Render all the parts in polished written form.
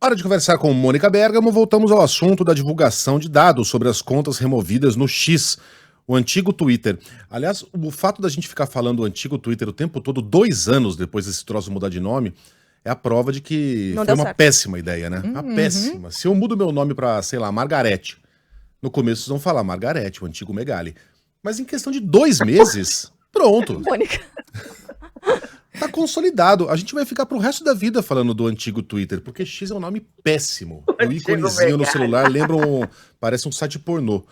Hora de conversar com Mônica Bergamo, voltamos ao assunto da divulgação de dados sobre as contas removidas no X, o antigo Twitter. Aliás, o fato da gente ficar falando o antigo Twitter o tempo todo, 2 anos depois desse troço mudar de nome, é a prova de que Não foi deu uma certo. péssima ideia, né? Uma péssima. Se eu mudo meu nome pra, sei lá, Margarete, no começo vocês vão falar Margarete, o antigo Megali. Mas em questão de 2 meses, pronto. Mônica. Tá consolidado. A gente vai ficar pro resto da vida falando do antigo Twitter, porque X é um nome péssimo. O íconezinho no celular lembra parece um site pornô.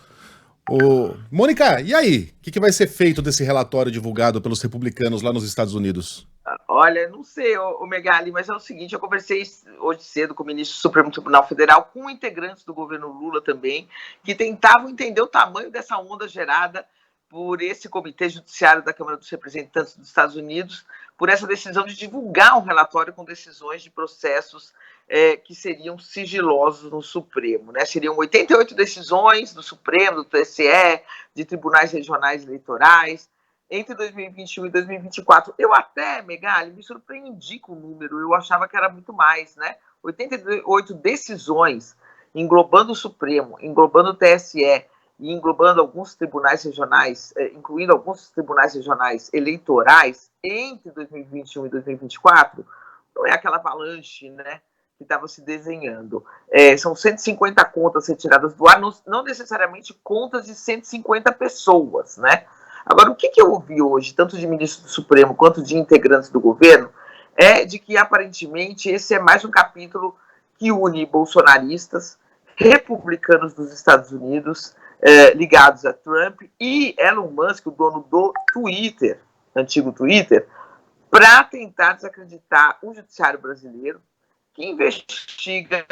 Mônica, e aí? O que vai ser feito desse relatório divulgado pelos republicanos lá nos Estados Unidos? Olha, não sei, o Megali, mas é o seguinte, eu conversei hoje cedo com o ministro do Supremo Tribunal Federal, com integrantes do governo Lula também, que tentavam entender o tamanho dessa onda gerada por esse Comitê Judiciário da Câmara dos Representantes dos Estados Unidos, por essa decisão de divulgar um relatório com decisões de processos que seriam sigilosos no Supremo, né? Seriam 88 decisões do Supremo, do TSE, de tribunais regionais eleitorais, entre 2021 e 2024. Eu até, Megali, me surpreendi com o número, eu achava que era muito mais, né? 88 decisões, englobando o Supremo, englobando o TSE e englobando alguns tribunais regionais, incluindo alguns tribunais regionais eleitorais, entre 2021 e 2024, não é aquela avalanche, né, que estava se desenhando. São 150 contas retiradas do ar, não necessariamente contas de 150 pessoas, né? Agora, o que eu ouvi hoje, tanto de ministro do Supremo quanto de integrantes do governo, é de que, aparentemente, esse é mais um capítulo que une bolsonaristas, republicanos dos Estados Unidos, ligados a Trump, e Elon Musk, o dono do Twitter, antigo Twitter, para tentar desacreditar o judiciário brasileiro, que investiga,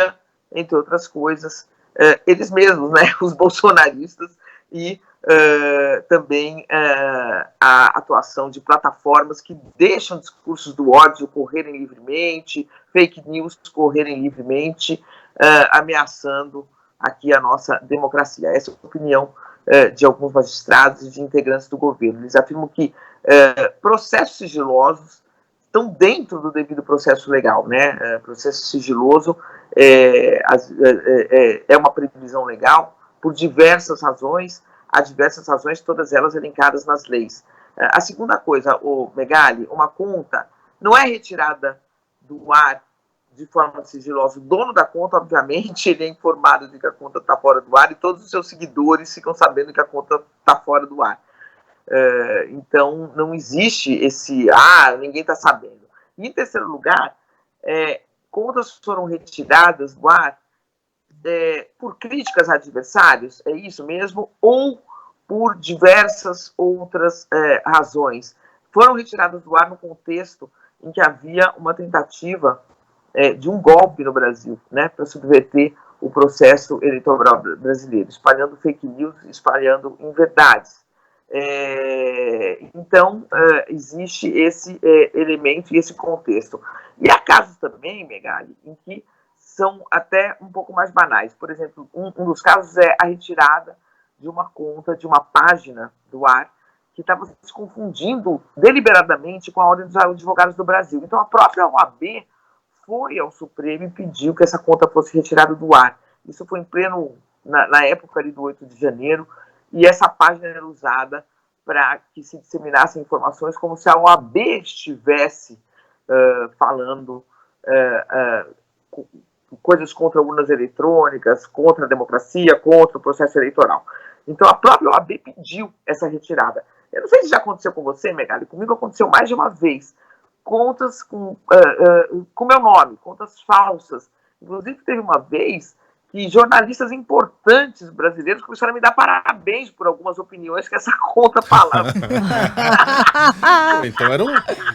entre outras coisas, eles mesmos, né, os bolsonaristas, e também a atuação de plataformas que deixam discursos do ódio correrem livremente, fake news correrem livremente, ameaçando aqui a nossa democracia. Essa é a opinião de alguns magistrados e de integrantes do governo. Eles afirmam que processos sigilosos estão dentro do devido processo legal, né? Processo sigiloso é uma previsão legal por diversas razões, há diversas razões, todas elas elencadas nas leis. A segunda coisa, o Megali, uma conta não é retirada do ar de forma sigilosa. O dono da conta, obviamente, ele é informado de que a conta está fora do ar e todos os seus seguidores ficam sabendo que a conta está fora do ar. Então, não existe esse, ninguém está sabendo. E, em terceiro lugar, contas foram retiradas do ar por críticas a adversários, é isso mesmo, ou por diversas outras razões. Foram retiradas do ar no contexto em que havia uma tentativa de um golpe no Brasil, né, para subverter o processo eleitoral brasileiro, espalhando fake news, espalhando inverdades. Então, existe esse elemento e esse contexto. E há casos também, Megali, em que são até um pouco mais banais. Por exemplo, um dos casos é a retirada de uma conta, de uma página do ar, que estava se confundindo deliberadamente com a Ordem dos Advogados do Brasil. Então, a própria OAB foi ao Supremo e pediu que essa conta fosse retirada do ar. Isso foi em pleno, na época ali do 8 de janeiro, e essa página era usada para que se disseminassem informações como se a OAB estivesse falando coisas contra urnas eletrônicas, contra a democracia, contra o processo eleitoral. Então, a própria OAB pediu essa retirada. Eu não sei se já aconteceu com você, Megali, comigo aconteceu mais de uma vez. Contas com meu nome, contas falsas. Inclusive, teve uma vez que jornalistas importantes brasileiros começaram a me dar parabéns por algumas opiniões que essa conta falava.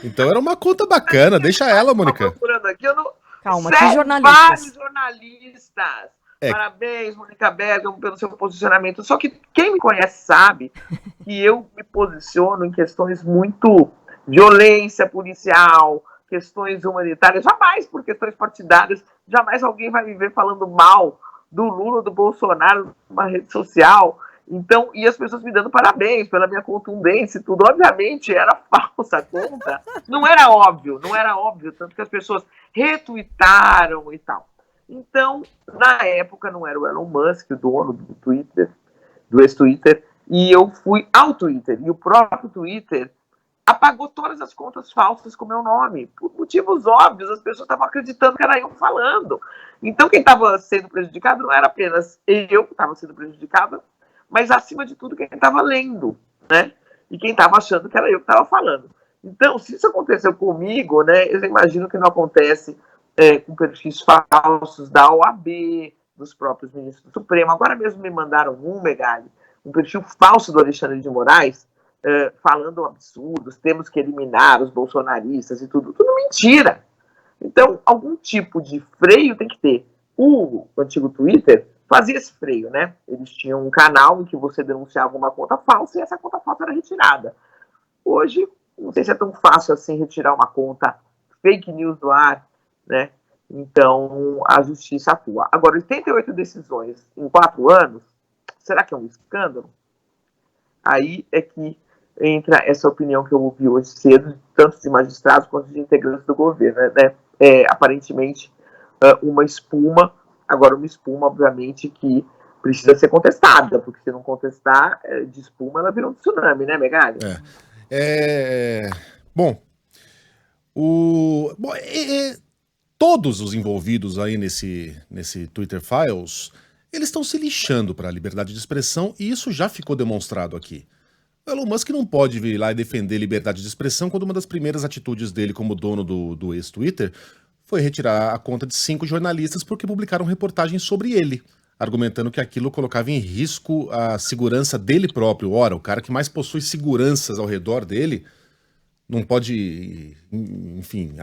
Então era uma conta bacana, deixa ela, Mônica. Procurando aqui, eu não... Calma, que jornalistas? Vários jornalistas. Parabéns, Mônica Bergamo, pelo seu posicionamento. Só que quem me conhece sabe que eu me posiciono em questões muito violência policial, questões humanitárias, jamais por questões partidárias, jamais alguém vai me ver falando mal do Lula, do Bolsonaro numa rede social. Então, e as pessoas me dando parabéns pela minha contundência e tudo. Obviamente, era falsa a conta. Não era óbvio, tanto que as pessoas retuitaram e tal. Então, na época, não era o Elon Musk, o dono do Twitter, do ex-Twitter, e eu fui ao Twitter, e o próprio Twitter apagou todas as contas falsas com o meu nome, por motivos óbvios, as pessoas estavam acreditando que era eu falando. Então, quem estava sendo prejudicado não era apenas eu que estava sendo prejudicado, mas, acima de tudo, quem estava lendo, né? E quem estava achando que era eu que estava falando. Então, se isso aconteceu comigo, né, eu imagino que não acontece com perfis falsos da OAB, dos próprios ministros do Supremo. Agora mesmo me mandaram Megali, um perfil falso do Alexandre de Moraes, falando absurdos, temos que eliminar os bolsonaristas e tudo mentira. Então, algum tipo de freio tem que ter. O antigo Twitter fazia esse freio, né? Eles tinham um canal em que você denunciava uma conta falsa e essa conta falsa era retirada. Hoje, não sei se é tão fácil assim retirar uma conta fake news do ar, né? Então, a justiça atua. Agora, 88 decisões em 4 anos, será que é um escândalo? Aí é que entra essa opinião que eu ouvi hoje cedo, tanto de magistrados quanto de integrantes do governo, né? Aparentemente, uma espuma, agora uma espuma, obviamente, que precisa ser contestada, porque se não contestar, de espuma, ela vira um tsunami, né, Megali? Bom, todos os envolvidos aí nesse Twitter Files, eles estão se lixando para a liberdade de expressão e isso já ficou demonstrado aqui. O Elon Musk não pode vir lá e defender liberdade de expressão quando uma das primeiras atitudes dele como dono do ex-Twitter foi retirar a conta de 5 jornalistas porque publicaram reportagens sobre ele, argumentando que aquilo colocava em risco a segurança dele próprio. Ora, o cara que mais possui seguranças ao redor dele não pode, enfim,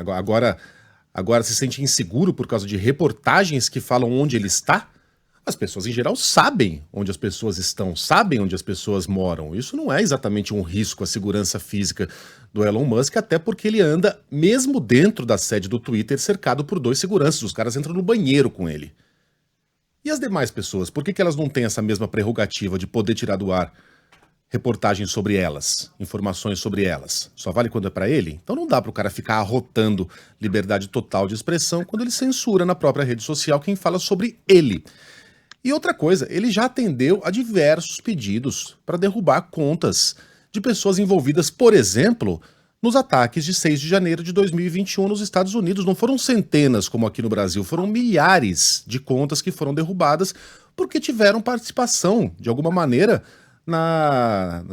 agora se sente inseguro por causa de reportagens que falam onde ele está? As pessoas em geral sabem onde as pessoas estão, sabem onde as pessoas moram. Isso não é exatamente um risco à segurança física do Elon Musk, até porque ele anda, mesmo dentro da sede do Twitter, cercado por 2 seguranças. Os caras entram no banheiro com ele. E as demais pessoas, por que elas não têm essa mesma prerrogativa de poder tirar do ar reportagens sobre elas, informações sobre elas? Só vale quando é pra ele? Então não dá pro cara ficar arrotando liberdade total de expressão quando ele censura na própria rede social quem fala sobre ele. E outra coisa, ele já atendeu a diversos pedidos para derrubar contas de pessoas envolvidas, por exemplo, nos ataques de 6 de janeiro de 2021 nos Estados Unidos. Não foram centenas como aqui no Brasil, foram milhares de contas que foram derrubadas porque tiveram participação, de alguma maneira, na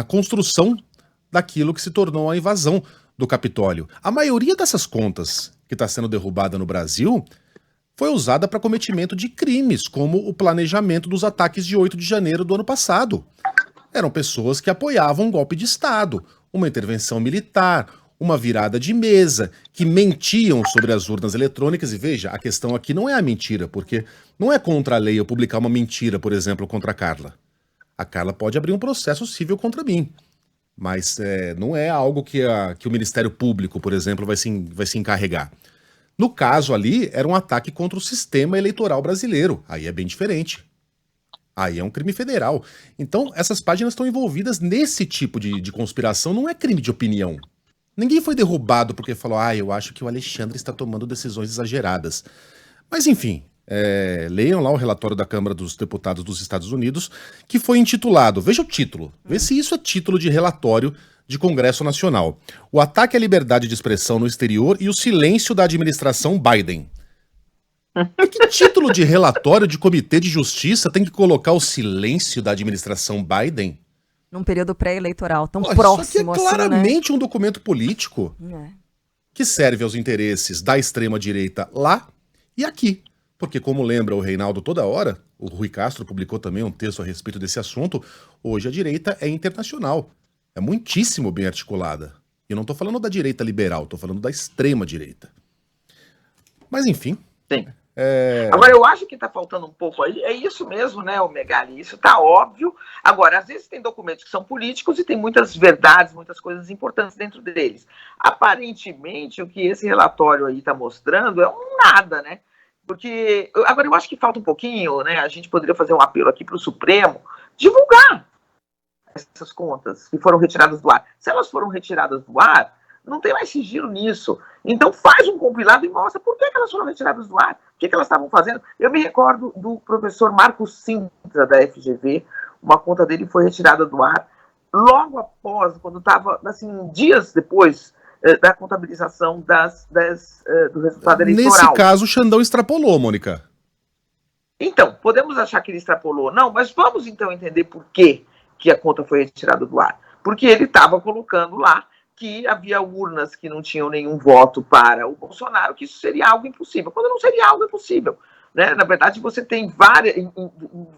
construção daquilo que se tornou a invasão do Capitólio. A maioria dessas contas que está sendo derrubada no Brasil foi usada para cometimento de crimes, como o planejamento dos ataques de 8 de janeiro do ano passado. Eram pessoas que apoiavam um golpe de Estado, uma intervenção militar, uma virada de mesa, que mentiam sobre as urnas eletrônicas. E veja, a questão aqui não é a mentira, porque não é contra a lei eu publicar uma mentira, por exemplo, contra a Carla. A Carla pode abrir um processo civil contra mim, mas não é algo que o Ministério Público, por exemplo, vai se encarregar. No caso ali, era um ataque contra o sistema eleitoral brasileiro. Aí é bem diferente. Aí é um crime federal. Então, essas páginas estão envolvidas nesse tipo de conspiração, não é crime de opinião. Ninguém foi derrubado porque falou, eu acho que o Alexandre está tomando decisões exageradas. Mas, enfim, leiam lá o relatório da Câmara dos Deputados dos Estados Unidos, que foi intitulado, veja o título, vê se isso é título de relatório de Congresso Nacional. O ataque à liberdade de expressão no exterior e o silêncio da administração Biden. Que título de relatório de Comitê de Justiça tem que colocar o silêncio da administração Biden? Num período pré-eleitoral tão próximo assim, né? Isso aqui é claramente um documento político que serve aos interesses da extrema-direita lá e aqui. Porque, como lembra o Reinaldo toda hora, o Rui Castro publicou também um texto a respeito desse assunto, hoje a direita é internacional. É muitíssimo bem articulada. E eu não estou falando da direita liberal, estou falando da extrema-direita. Mas, enfim. Sim. Agora, eu acho que está faltando um pouco aí. É isso mesmo, né, o Megali? Isso está óbvio. Agora, às vezes tem documentos que são políticos e tem muitas verdades, muitas coisas importantes dentro deles. Aparentemente, o que esse relatório aí está mostrando é um nada, né? Porque, agora, eu acho que falta um pouquinho, né? A gente poderia fazer um apelo aqui para o Supremo divulgar essas contas que foram retiradas do ar. Se elas foram retiradas do ar, Não tem mais sigilo nisso. Então faz um compilado e mostra por que elas foram retiradas do ar, o que elas estavam fazendo. Eu me recordo do professor Marcos Sintra, da FGV, uma conta dele foi retirada do ar logo após, quando estava, assim, dias depois da contabilização do resultado eleitoral. Nesse caso, o Xandão extrapolou, Mônica. Então, podemos achar que ele extrapolou. Não, mas vamos então entender por que a conta foi retirada do ar. Porque ele estava colocando lá que havia urnas que não tinham nenhum voto para o Bolsonaro, que isso seria algo impossível. Quando não seria algo impossível. Né? Na verdade, você tem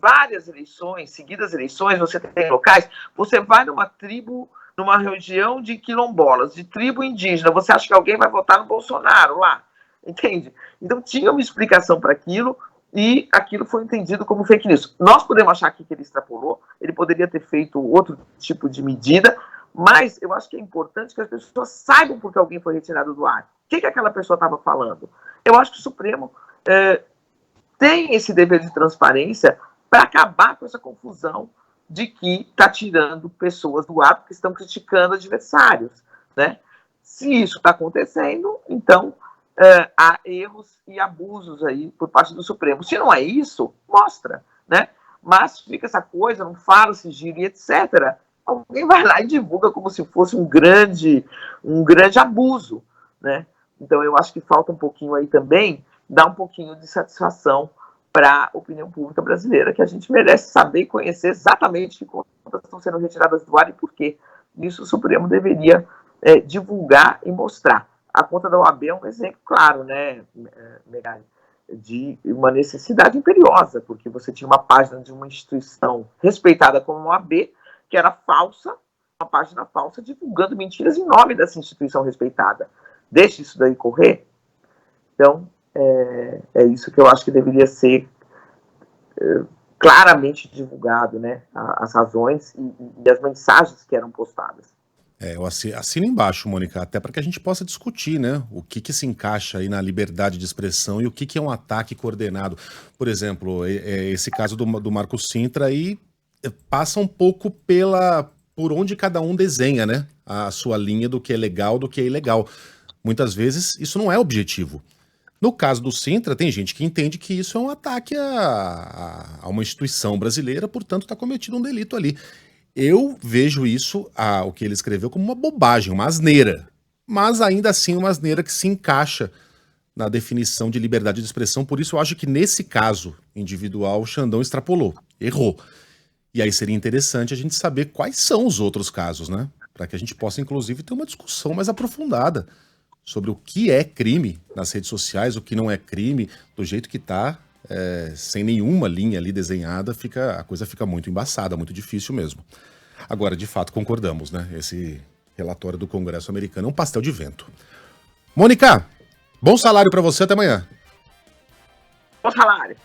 várias eleições, seguidas eleições, você tem locais, você vai numa tribo, numa região de quilombolas, de tribo indígena, você acha que alguém vai votar no Bolsonaro lá, entende? Então tinha uma explicação para aquilo e aquilo foi entendido como fake news. Nós podemos achar que ele extrapolou, ele poderia ter feito outro tipo de medida, mas eu acho que é importante que as pessoas saibam por que alguém foi retirado do ar. O que aquela pessoa estava falando? Eu acho que o Supremo tem esse dever de transparência para acabar com essa confusão de que está tirando pessoas do ar porque estão criticando adversários. Né? Se isso está acontecendo, então há erros e abusos aí por parte do Supremo. Se não é isso, mostra. Né? Mas fica essa coisa, não fala sigilo e etc. Alguém vai lá e divulga como se fosse um grande abuso. Né? Então eu acho que falta um pouquinho aí também dar um pouquinho de satisfação para a opinião pública brasileira, que a gente merece saber e conhecer exatamente que contas estão sendo retiradas do ar e por quê. Isso o Supremo deveria divulgar e mostrar. A conta da OAB é um exemplo claro, né, Megali, de uma necessidade imperiosa, porque você tinha uma página de uma instituição respeitada como a OAB, que era falsa, uma página falsa, divulgando mentiras em nome dessa instituição respeitada. Deixe isso daí correr. Então, é isso que eu acho que deveria ser claramente divulgado, né? As razões e as mensagens que eram postadas. Eu assino embaixo, Mônica, até para que a gente possa discutir, né? O que se encaixa aí na liberdade de expressão e o que é um ataque coordenado. Por exemplo, esse caso do Marcos Sintra aí passa um pouco por onde cada um desenha, né? A sua linha do que é legal, do que é ilegal. Muitas vezes isso não é objetivo. No caso do Sintra, tem gente que entende que isso é um ataque a uma instituição brasileira, portanto está cometido um delito ali. Eu vejo isso, o que ele escreveu, como uma bobagem, uma asneira. Mas ainda assim uma asneira que se encaixa na definição de liberdade de expressão. Por isso eu acho que nesse caso individual o Xandão extrapolou, errou. E aí seria interessante a gente saber quais são os outros casos, né? Para que a gente possa inclusive ter uma discussão mais aprofundada sobre o que é crime nas redes sociais, o que não é crime, do jeito que está, sem nenhuma linha ali desenhada, a coisa fica muito embaçada, muito difícil mesmo. Agora, de fato, concordamos, né? Esse relatório do Congresso americano é um pastel de vento. Mônica, bom salário para você, até amanhã. Bom salário.